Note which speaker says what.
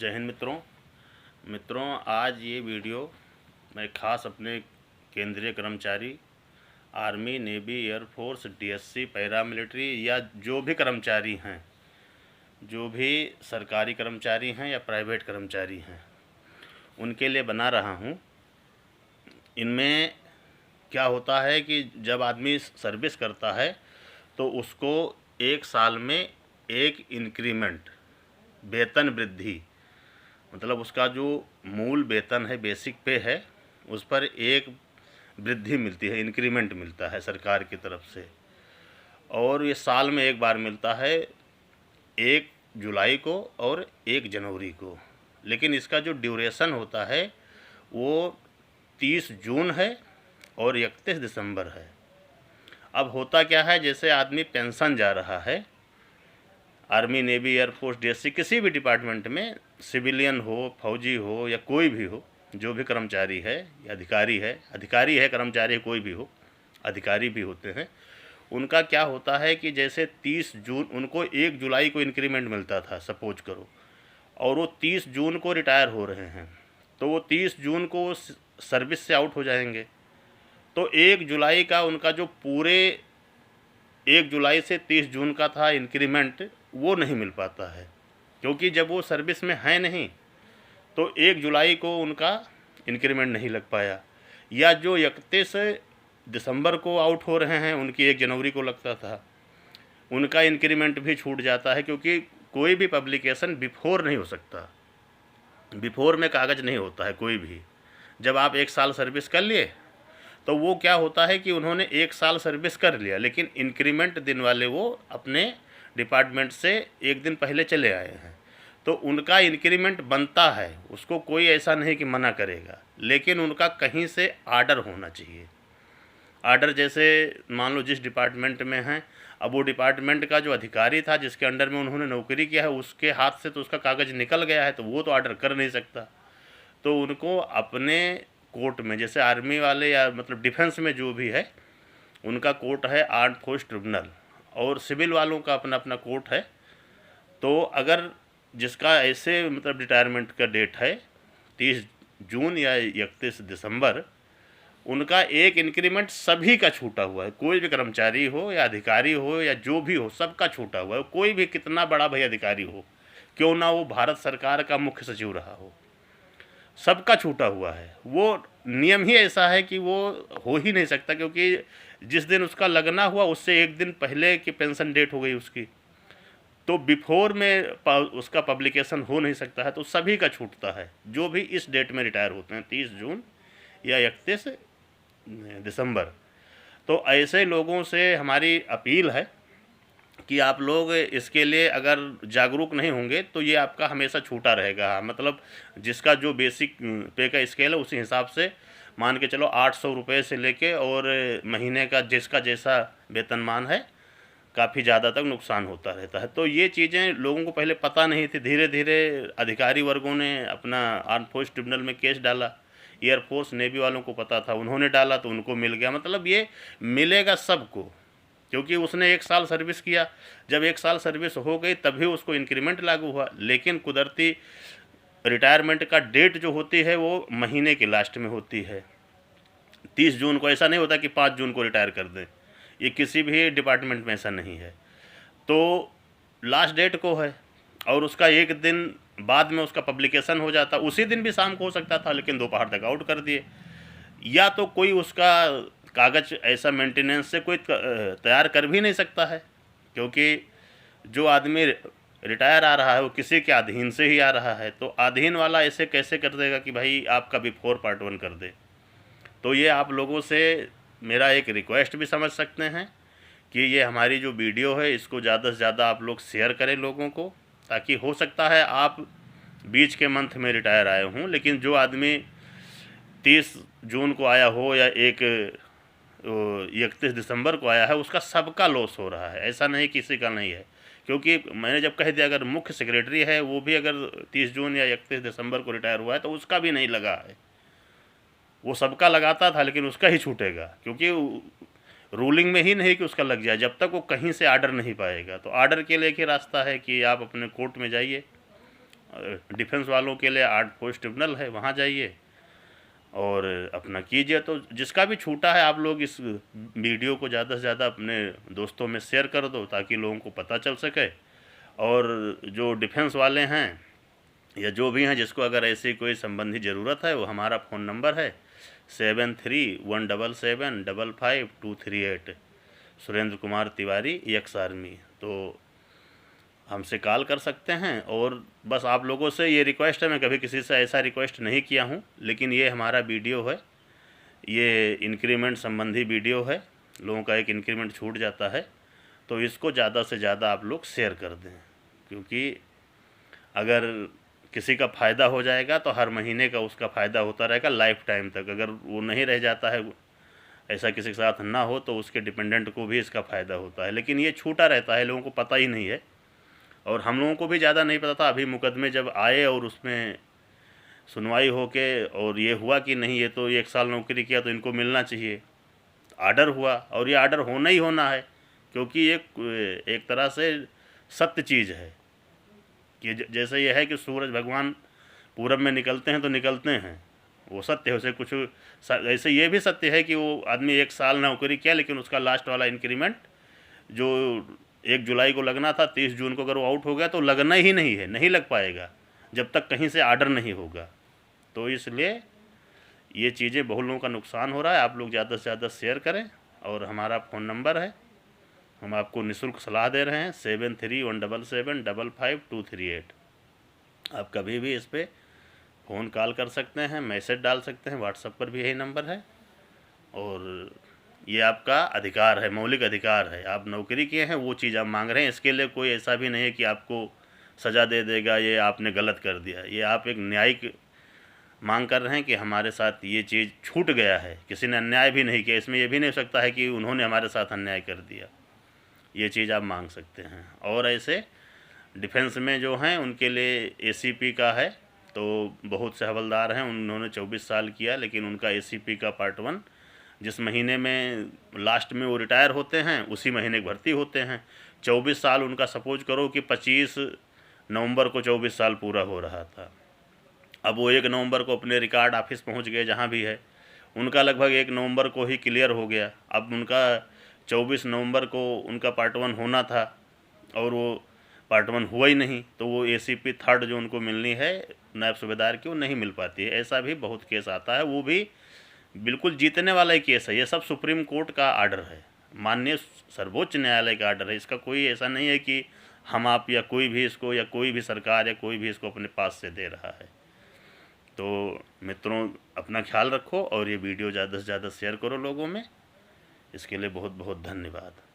Speaker 1: जय हिंद मित्रों आज ये वीडियो मैं ख़ास अपने केंद्रीय कर्मचारी army, navy, air force, DSC, paramilitary या जो भी कर्मचारी हैं, जो भी सरकारी कर्मचारी हैं या प्राइवेट कर्मचारी हैं, उनके लिए बना रहा हूँ। इनमें क्या होता है कि जब आदमी सर्विस करता है तो उसको एक साल में एक इंक्रीमेंट, वेतन वृद्धि, मतलब उसका जो मूल वेतन है, बेसिक पे है, उस पर एक वृद्धि मिलती है, इंक्रीमेंट मिलता है सरकार की तरफ से। और ये साल में एक बार मिलता है, 1 जुलाई को और 1 जनवरी को। लेकिन इसका जो ड्यूरेशन होता है वो 30 जून है और 31 दिसंबर है। अब होता क्या है, जैसे आदमी पेंशन जा रहा है, आर्मी, नेवी, एयरफोर्स, डीएससी, किसी भी डिपार्टमेंट में, सिविलियन हो, फौजी हो या कोई भी हो, जो भी कर्मचारी है या अधिकारी है, कर्मचारी कोई भी हो, अधिकारी भी होते हैं, उनका क्या होता है कि जैसे 30 जून उनको 1 जुलाई को इंक्रीमेंट मिलता था, सपोज करो, और वो 30 जून को रिटायर हो रहे हैं, तो वो 30 जून को सर्विस से आउट हो जाएंगे। तो 1 जुलाई का उनका जो पूरे 1 जुलाई से 30 जून का था इंक्रीमेंट, वो नहीं मिल पाता है, क्योंकि जब वो सर्विस में है नहीं तो 1 जुलाई को उनका इंक्रीमेंट नहीं लग पाया। या जो 31 दिसंबर को आउट हो रहे हैं, उनकी 1 जनवरी को लगता था, उनका इंक्रीमेंट भी छूट जाता है, क्योंकि कोई भी पब्लिकेशन बिफोर नहीं हो सकता, बिफोर में कागज़ नहीं होता है कोई भी। जब आप 1 साल सर्विस कर लिए तो वो क्या होता है कि उन्होंने 1 साल सर्विस कर लिया, लेकिन इंक्रीमेंट दिन वाले वो अपने डिपार्टमेंट से 1 दिन पहले चले आए हैं, तो उनका इंक्रीमेंट बनता है, उसको कोई ऐसा नहीं कि मना करेगा, लेकिन उनका कहीं से आर्डर होना चाहिए। आर्डर जैसे मान लो जिस डिपार्टमेंट में हैं, अब वो डिपार्टमेंट का जो अधिकारी था जिसके अंडर में उन्होंने नौकरी किया है, उसके हाथ से तो उसका कागज़ निकल गया है, तो वो तो आर्डर कर नहीं सकता। तो उनको अपने कोर्ट में, जैसे आर्मी वाले या मतलब डिफेंस में जो भी है, उनका कोर्ट है आर्म्ड फोर्स ट्रिब्यूनल, और सिविल वालों का अपना अपना कोर्ट है। तो अगर जिसका ऐसे मतलब रिटायरमेंट का डेट है 30 जून या 31 दिसंबर, उनका एक इंक्रीमेंट सभी का छूटा हुआ है, कोई भी कर्मचारी हो या अधिकारी हो या जो भी हो, सबका छूटा हुआ है। कोई भी कितना बड़ा भाई अधिकारी हो, क्यों ना वो भारत सरकार का मुख्य सचिव रहा हो, सबका छूटा हुआ है। वो नियम ही ऐसा है कि वो हो ही नहीं सकता, क्योंकि जिस दिन उसका लगना हुआ उससे 1 दिन पहले की पेंशन डेट हो गई उसकी, तो बिफोर में उसका पब्लिकेशन हो नहीं सकता है। तो सभी का छूटता है जो भी इस डेट में रिटायर होते हैं, 30 जून या 31 दिसंबर। तो ऐसे लोगों से हमारी अपील है कि आप लोग इसके लिए अगर जागरूक नहीं होंगे तो ये आपका हमेशा छूटा रहेगा। मतलब जिसका जो बेसिक पे का स्केल है उसी हिसाब से मान के चलो 800 रुपये से लेके और महीने का जिसका जैसा वेतनमान है, काफ़ी ज़्यादा तक नुकसान होता रहता है। तो ये चीज़ें लोगों को पहले पता नहीं थी, धीरे धीरे अधिकारी वर्गों ने अपना आर्म्ड फोर्स ट्रिब्यूनल में केस डाला, एयरफोर्स नेवी वालों को पता था, उन्होंने डाला तो उनको मिल गया। मतलब ये मिलेगा सबको, क्योंकि उसने 1 साल सर्विस किया, जब 1 साल सर्विस हो गई तभी उसको इंक्रीमेंट लागू हुआ। लेकिन कुदरती रिटायरमेंट का डेट जो होती है वो महीने के लास्ट में होती है, 30 जून को। ऐसा नहीं होता कि 5 जून को रिटायर कर दें, ये किसी भी डिपार्टमेंट में ऐसा नहीं है। तो लास्ट डेट को है और उसका 1 दिन बाद में उसका पब्लिकेशन हो जाता, उसी दिन भी शाम को हो सकता था, लेकिन दोपहर तक आउट कर दिए। या तो कोई उसका कागज़ ऐसा मेंटेनेंस से कोई तैयार कर भी नहीं सकता है, क्योंकि जो आदमी रिटायर आ रहा है वो किसी के अधीन से ही आ रहा है, तो अधीन वाला ऐसे कैसे कर देगा कि भाई आपका बिफोर पार्ट 1 कर दे। तो ये आप लोगों से मेरा एक रिक्वेस्ट भी समझ सकते हैं कि ये हमारी जो वीडियो है इसको ज़्यादा से ज़्यादा आप लोग शेयर करें लोगों को, ताकि हो सकता है आप बीच के मंथ में रिटायर आए हों, लेकिन जो आदमी 30 जून को आया हो या 31 दिसंबर को आया है, उसका सबका लॉस हो रहा है, ऐसा नहीं किसी का नहीं है। क्योंकि मैंने जब कह दिया अगर मुख्य सेक्रेटरी है वो भी अगर 30 जून या 31 दिसंबर को रिटायर हुआ है तो उसका भी नहीं लगा है, वो सबका लगाता था लेकिन उसका ही छूटेगा, क्योंकि रूलिंग में ही नहीं कि उसका लग जाए, जब तक वो कहीं से आर्डर नहीं पाएगा। तो आर्डर के लिए एक ही रास्ता है कि आप अपने कोर्ट में जाइए डिफेंस वालों के लिए 8 पोस्ट ट्रिब्यूनल है, वहाँ जाइए और अपना कीजिए। तो जिसका भी छूटा है, आप लोग इस वीडियो को ज़्यादा से ज़्यादा अपने दोस्तों में शेयर कर दो ताकि लोगों को पता चल सके। और जो डिफेंस वाले हैं या जो भी हैं, जिसको अगर ऐसी कोई संबंधी ज़रूरत है, वो हमारा फ़ोन नंबर है 7317755238, सुरेंद्र कुमार तिवारी, एक्स आर्मी। तो हमसे कॉल कर सकते हैं। और बस आप लोगों से ये रिक्वेस्ट है, मैं कभी किसी से ऐसा रिक्वेस्ट नहीं किया हूँ, लेकिन ये हमारा वीडियो है, ये इंक्रीमेंट संबंधी वीडियो है, लोगों का एक इंक्रीमेंट छूट जाता है, तो इसको ज़्यादा से ज़्यादा आप लोग शेयर कर दें, क्योंकि अगर किसी का फ़ायदा हो जाएगा तो हर महीने का उसका फ़ायदा होता रहेगा लाइफ टाइम तक। अगर वो नहीं रह जाता है, ऐसा किसी के साथ ना हो, तो उसके डिपेंडेंट को भी इसका फ़ायदा होता है, लेकिन ये छूटा रहता है, लोगों को पता ही नहीं है। और हम लोगों को भी ज़्यादा नहीं पता था। अभी मुकदमे जब आए और उसमें सुनवाई होके और ये हुआ कि नहीं, ये तो 1 साल नौकरी किया तो इनको मिलना चाहिए, आर्डर हुआ, और ये आर्डर होना ही होना है, क्योंकि एक तरह से सत्य चीज़ है कि जैसे ये है कि सूरज भगवान पूरब में निकलते हैं तो निकलते हैं, वो सत्य है। उसे कुछ ऐसे ये भी सत्य है कि वो आदमी 1 साल नौकरी किया, लेकिन उसका लास्ट वाला इंक्रीमेंट जो 1 जुलाई को लगना था, 30 जून को अगर वो आउट हो गया तो लगना ही नहीं है, नहीं लग पाएगा जब तक कहीं से आर्डर नहीं होगा। तो इसलिए ये चीज़ें बहुत लोगों का नुकसान हो रहा है। आप लोग ज़्यादा से ज़्यादा शेयर करें। और हमारा फ़ोन नंबर है, हम आपको निःशुल्क सलाह दे रहे हैं, 7317755238। आप कभी भी इस पर फ़ोन कॉल कर सकते हैं, मैसेज डाल सकते हैं, व्हाट्सएप पर भी यही नंबर है। और ये आपका अधिकार है, मौलिक अधिकार है। आप नौकरी किए हैं, वो चीज़ आप मांग रहे हैं, इसके लिए कोई ऐसा भी नहीं है कि आपको सज़ा दे देगा, ये आपने गलत कर दिया। ये आप एक न्यायिक मांग कर रहे हैं कि हमारे साथ ये चीज़ छूट गया है, किसी ने अन्याय भी नहीं किया, इसमें ये भी नहीं हो सकता है कि उन्होंने हमारे साथ अन्याय कर दिया। ये चीज़ आप मांग सकते हैं। और ऐसे डिफेंस में जो हैं उनके लिए एसीपी का है, तो बहुत से हवलदार हैं, उन्होंने 24 साल किया, लेकिन उनका एसीपी का पार्ट 1 जिस महीने में लास्ट में वो रिटायर होते हैं, उसी महीने भर्ती होते हैं। 24 साल उनका, सपोज करो कि 25 नवंबर को 24 साल पूरा हो रहा था। अब वो 1 नवंबर को अपने रिकॉर्ड ऑफिस पहुंच गए, जहां भी है, उनका लगभग 1 नवंबर को ही क्लियर हो गया। अब उनका 24 नवंबर को उनका पार्ट 1 होना था और वो पार्ट 1 हुआ ही नहीं, तो वो एसीपी 3rd जो उनको मिलनी है नायब सूबेदार की, वो नहीं मिल पाती है। ऐसा भी बहुत केस आता है, वो भी बिल्कुल जीतने वाला ही केस है। ये सब सुप्रीम कोर्ट का आर्डर है, माननीय सर्वोच्च न्यायालय का आर्डर है। इसका कोई ऐसा नहीं है कि हम आप या कोई भी इसको, या कोई भी सरकार या कोई भी इसको अपने पास से दे रहा है। तो मित्रों, अपना ख्याल रखो और ये वीडियो ज़्यादा से ज़्यादा शेयर करो लोगों में। इसके लिए बहुत बहुत धन्यवाद।